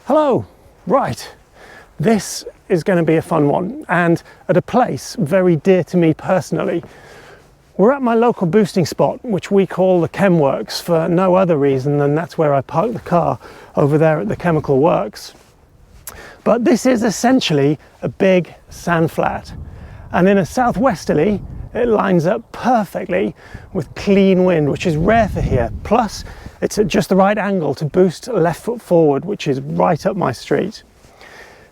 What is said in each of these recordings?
Hello! Right, this is going to be a fun one, and at a place very dear to me personally. We're at my local boosting spot, which we call the Chem Works, for no other reason than that's where I park the car, over there at the chemical works. But this is essentially a big sand flat, and in a southwesterly it lines up perfectly with clean wind, which is rare for here. Plus it's at just the right angle to boost left foot forward, which is right up my street.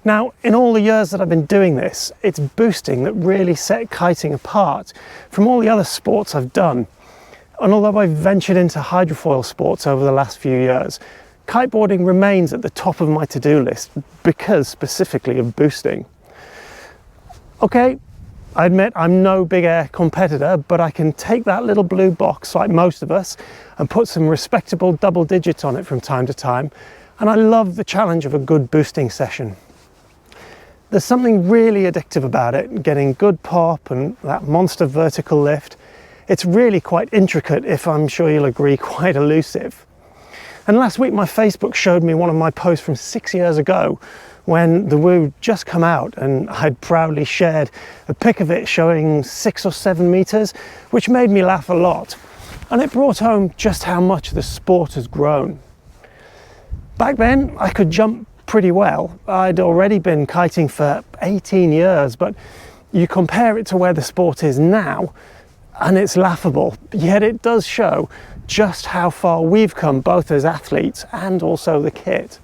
Now, in all the years that I've been doing this, it's boosting that really set kiting apart from all the other sports I've done. And although I've ventured into hydrofoil sports over the last few years, kiteboarding remains at the top of my to-do list because specifically of boosting. Okay, I admit I'm no big air competitor, but I can take that little blue box, like most of us, and put some respectable double digits on it from time to time, and I love the challenge of a good boosting session. There's something really addictive about it, getting good pop and that monster vertical lift. It's really quite intricate, if I'm sure you'll agree, quite elusive. And last week my Facebook showed me one of my posts from 6 years ago, when the Woo just come out, and I'd proudly shared a pic of it showing 6 or 7 meters, which made me laugh a lot. And it brought home just how much the sport has grown. Back then I could jump pretty well. I'd already been kiting for 18 years, but you compare it to where the sport is now and it's laughable, yet it does show just how far we've come, both as athletes and also the kit.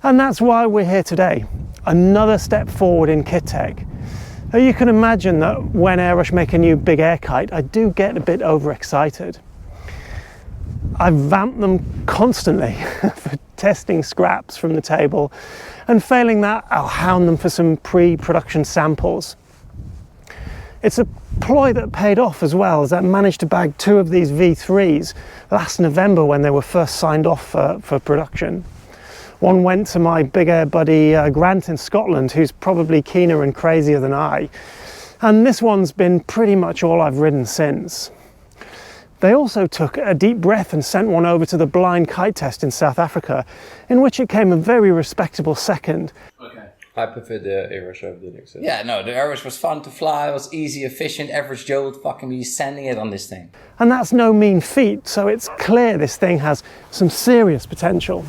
And that's why we're here today, another step forward in kit tech. Now you can imagine that when Airush make a new big air kite, I do get a bit overexcited. I vamp them constantly for testing scraps from the table, and failing that, I'll hound them for some pre-production samples. It's a ploy that paid off as well, as I managed to bag 2 of these V3s last November when they were first signed off for production. One went to my big air buddy Grant in Scotland, who's probably keener and crazier than I, and this one's been pretty much all I've ridden since. They also took a deep breath and sent one over to the blind kite test in South Africa, in which it came a very respectable second. Okay. I prefer the Airush over the Lynx. Yeah, no, the Airush was fun to fly, it was easy, efficient. Average Joe would fucking be sending it on this thing. And that's no mean feat, so it's clear this thing has some serious potential.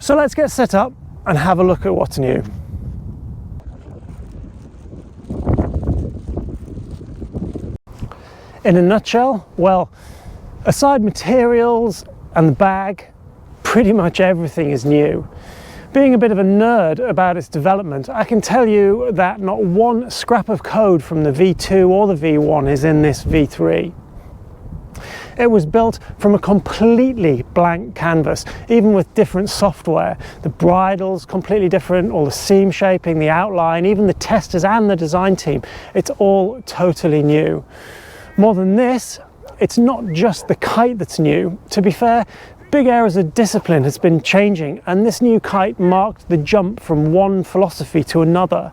So let's get set up and have a look at what's new. In a nutshell, well, aside materials and the bag, pretty much everything is new. Being a bit of a nerd about its development, I can tell you that not one scrap of code from the V2 or the V1 is in this V3. It was built from a completely blank canvas, even with different software. The bridle's completely different, all the seam shaping, the outline, even the testers and the design team. It's all totally new. More than this, it's not just the kite that's new. To be fair, big air as a discipline has been changing, and this new kite marked the jump from one philosophy to another.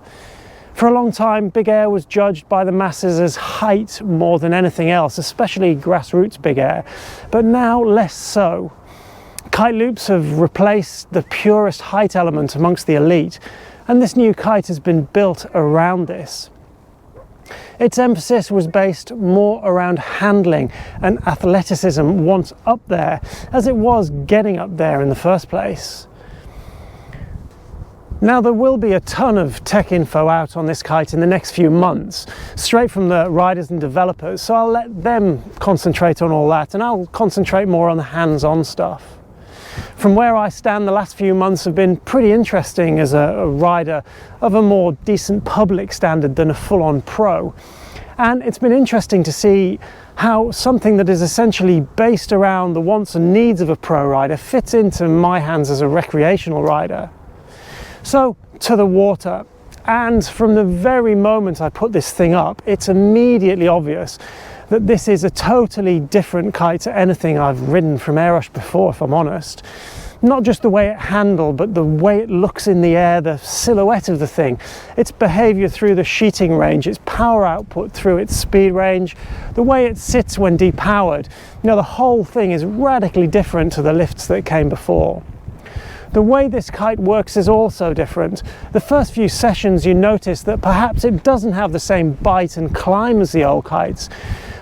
For a long time, big air was judged by the masses as height more than anything else, especially grassroots big air, but now less so. Kite loops have replaced the purest height element amongst the elite, and this new kite has been built around this. Its emphasis was based more around handling and athleticism once up there, as it was getting up there in the first place. Now, there will be a ton of tech info out on this kite in the next few months, straight from the riders and developers, so I'll let them concentrate on all that, and I'll concentrate more on the hands-on stuff. From where I stand, the last few months have been pretty interesting as a rider of a more decent public standard than a full-on pro. And it's been interesting to see how something that is essentially based around the wants and needs of a pro rider fits into my hands as a recreational rider. So, to the water. And from the very moment I put this thing up, it's immediately obvious that this is a totally different kite to anything I've ridden from Airush before, if I'm honest. Not just the way it handled, but the way it looks in the air, the silhouette of the thing, its behavior through the sheeting range, its power output through its speed range, the way it sits when depowered. You know, the whole thing is radically different to the lifts that came before. The way this kite works is also different. The first few sessions you notice that perhaps it doesn't have the same bite and climb as the old kites,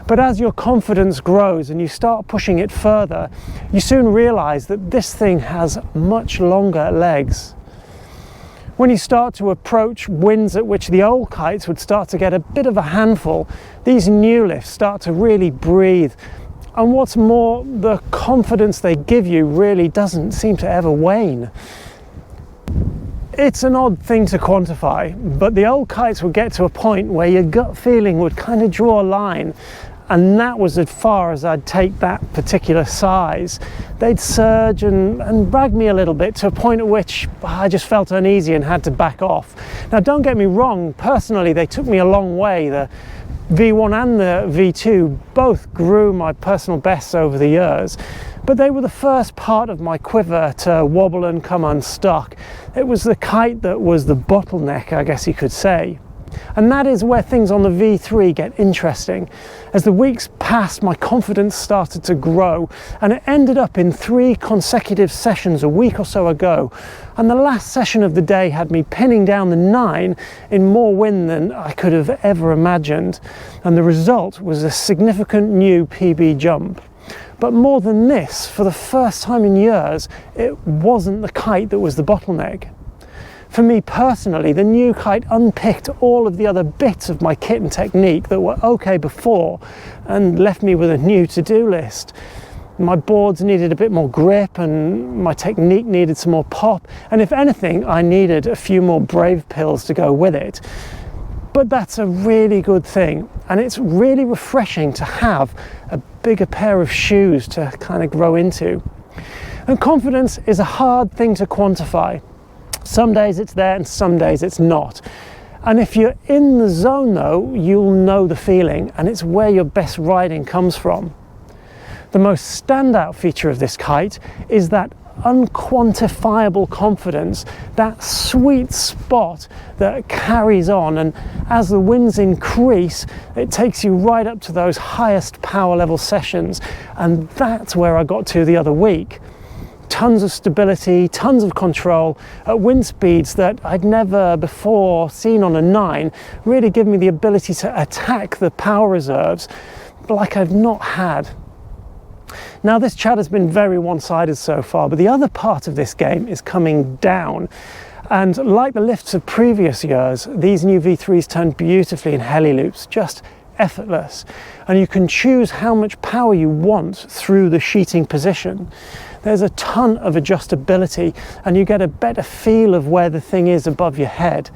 but as your confidence grows and you start pushing it further, you soon realize that this thing has much longer legs. When you start to approach winds at which the old kites would start to get a bit of a handful, these new lifts start to really breathe. And what's more, the confidence they give you really doesn't seem to ever wane. It's an odd thing to quantify, but the old kites would get to a point where your gut feeling would kind of draw a line, and that was as far as I'd take that particular size. They'd surge and brag me a little bit to a point at which I just felt uneasy and had to back off. Now, don't get me wrong, personally they took me a long way. The V1 and the V2 both grew my personal bests over the years, but they were the first part of my quiver to wobble and come unstuck. It was the kite that was the bottleneck, I guess you could say. And that is where things on the V3 get interesting. As the weeks passed, my confidence started to grow, and it ended up in 3 consecutive sessions a week or so ago. And the last session of the day had me pinning down the 9 in more wind than I could have ever imagined. And the result was a significant new PB jump. But more than this, for the first time in years, it wasn't the kite that was the bottleneck. For me personally, the new kite unpicked all of the other bits of my kit and technique that were okay before and left me with a new to-do list. My boards needed a bit more grip and my technique needed some more pop, and if anything, I needed a few more brave pills to go with it. But that's a really good thing, and it's really refreshing to have a bigger pair of shoes to kind of grow into. And confidence is a hard thing to quantify. Some days it's there and some days it's not. And if you're in the zone though, you'll know the feeling, and it's where your best riding comes from. The most standout feature of this kite is that unquantifiable confidence, that sweet spot that carries on, and as the winds increase, it takes you right up to those highest power level sessions, and that's where I got to the other week. Tons of stability, tons of control at wind speeds that I'd never before seen on a 9, really give me the ability to attack the power reserves like I've not had. Now, this chat has been very one-sided so far, but the other part of this game is coming down. And like the lifts of previous years, these new V3s turn beautifully in heli loops, just effortless. And you can choose how much power you want through the sheeting position. There's a ton of adjustability, and you get a better feel of where the thing is above your head.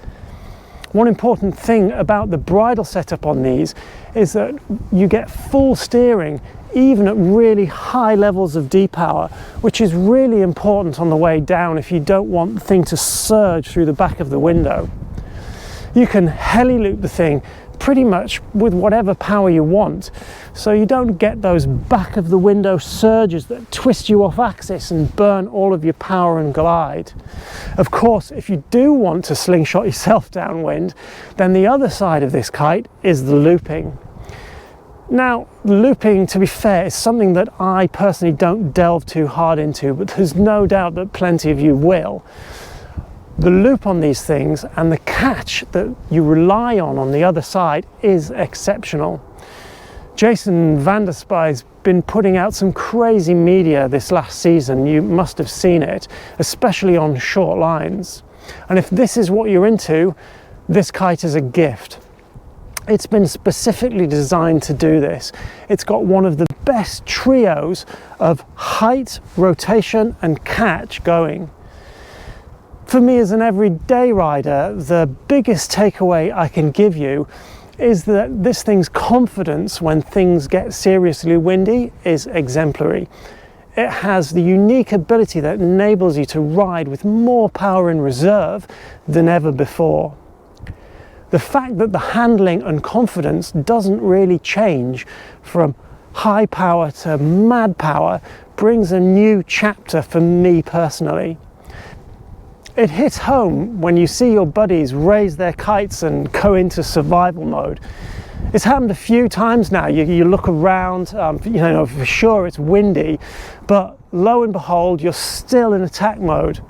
One important thing about the bridle setup on these is that you get full steering even at really high levels of D-power, which is really important on the way down if you don't want the thing to surge through the back of the window. You can heli loop the thing pretty much with whatever power you want, so you don't get those back of the window surges that twist you off axis and burn all of your power and glide. Of course, if you do want to slingshot yourself downwind, then the other side of this kite is the looping. Now, looping, to be fair, is something that I personally don't delve too hard into, but there's no doubt that plenty of you will. The loop on these things and the catch that you rely on the other side is exceptional. Jason van der Spy's been putting out some crazy media this last season. You must have seen it, especially on short lines. And if this is what you're into, this kite is a gift. It's been specifically designed to do this. It's got one of the best trios of height, rotation and catch going. For me as an everyday rider, the biggest takeaway I can give you is that this thing's confidence when things get seriously windy is exemplary. It has the unique ability that enables you to ride with more power in reserve than ever before. The fact that the handling and confidence doesn't really change from high power to mad power brings a new chapter for me personally. It hits home when you see your buddies raise their kites and go into survival mode. It's happened a few times now. You look around, for sure it's windy, but lo and behold, you're still in attack mode.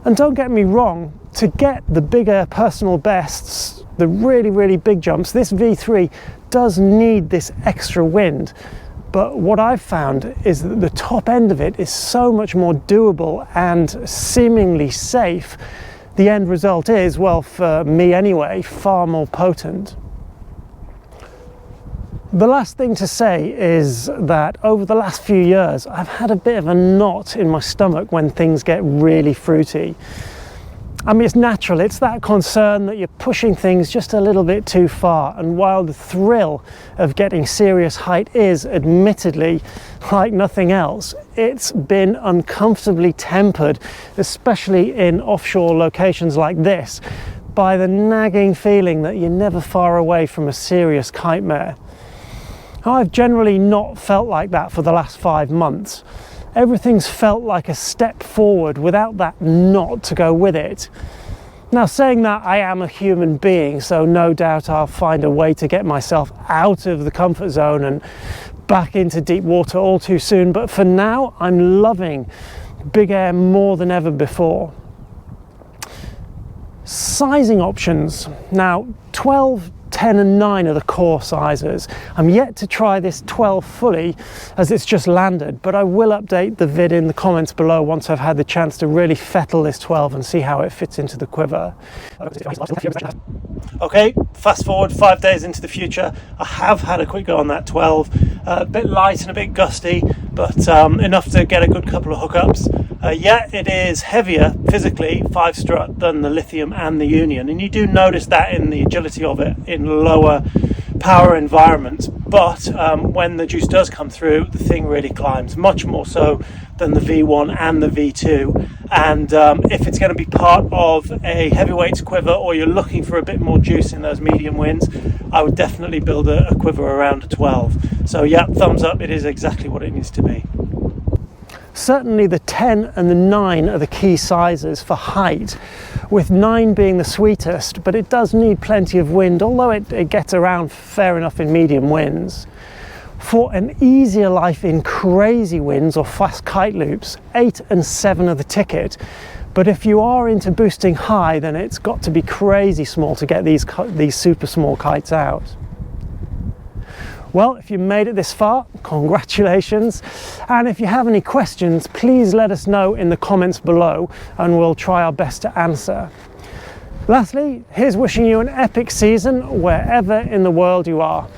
And don't get me wrong, to get the bigger personal bests, the really, really big jumps, this V3 does need this extra wind. But what I've found is that the top end of it is so much more doable and seemingly safe. The end result is, well, for me anyway, far more potent. The last thing to say is that over the last few years, I've had a bit of a knot in my stomach when things get really fruity. I mean, it's natural, it's that concern that you're pushing things just a little bit too far. And while the thrill of getting serious height is admittedly like nothing else, it's been uncomfortably tempered, especially in offshore locations like this, by the nagging feeling that you're never far away from a serious kite mare. I've generally not felt like that for the last 5 months. Everything's felt like a step forward without that knot to go with it. Now, saying that, I am a human being, so no doubt I'll find a way to get myself out of the comfort zone and back into deep water all too soon, but for now I'm loving big air more than ever before. Sizing options. Now, 12, 10 and 9 are the core sizes. I'm yet to try this 12 fully as it's just landed, but I will update the vid in the comments below once I've had the chance to really fettle this 12 and see how it fits into the quiver. Okay, fast forward 5 days into the future. I have had a quick go on that 12, a bit light and a bit gusty, but enough to get a good couple of hookups. Yeah, it is heavier physically, 5 strut, than the Lithium and the Union, and you do notice that in the agility of it in lower power environments, but when the juice does come through, the thing really climbs, much more so than the V1 and the V2. And if it's going to be part of a heavyweights quiver, or you're looking for a bit more juice in those medium winds, I would definitely build a quiver around a 12. So yeah, thumbs up, it is exactly what it needs to be. Certainly the 10 and the 9 are the key sizes for height, with 9 being the sweetest, but it does need plenty of wind, although it gets around fair enough in medium winds. For an easier life in crazy winds or fast kite loops, 8 and 7 are the ticket, but if you are into boosting high, then it's got to be crazy small to get these super small kites out. Well, if you made it this far, congratulations. And if you have any questions, please let us know in the comments below and we'll try our best to answer. Lastly, here's wishing you an epic season wherever in the world you are.